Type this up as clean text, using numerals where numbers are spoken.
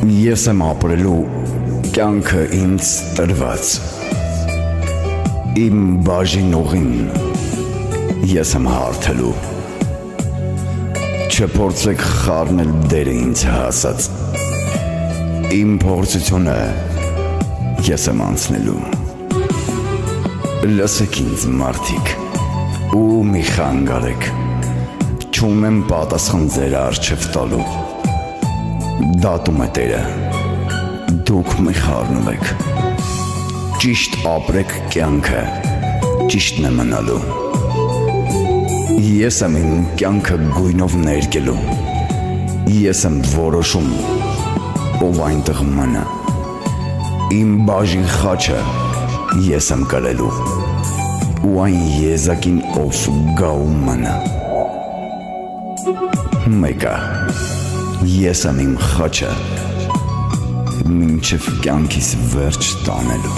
Ես եմ ապրելու կյանքը ինձ տրված, իմ բաժին ուղին ես եմ հարթելու, չփորձեք խառնել դերը ինձ հասած, իմ փորձությունը ես եմ անցնելու, լսեք ինձ մարդիկ ու մի խանգարեք, չունեմ պատասխան ձեր առջև տալու, դատում է Տերը, դուք մի խառնվեք, ճիշտ ապրեք կյանքը, ճիշտն է մնալու, ես եմ իմ կյանքը գույնով ներկելու, ես եմ որոշում, ով այնտեղ մնա, իմ բաժին խաչը ես եմ կրելու, ու այն եզակին ով գա ու մնա, մեկը, ես եմ իմ խաչը, մինչև կյանքիս վերջ տանելու։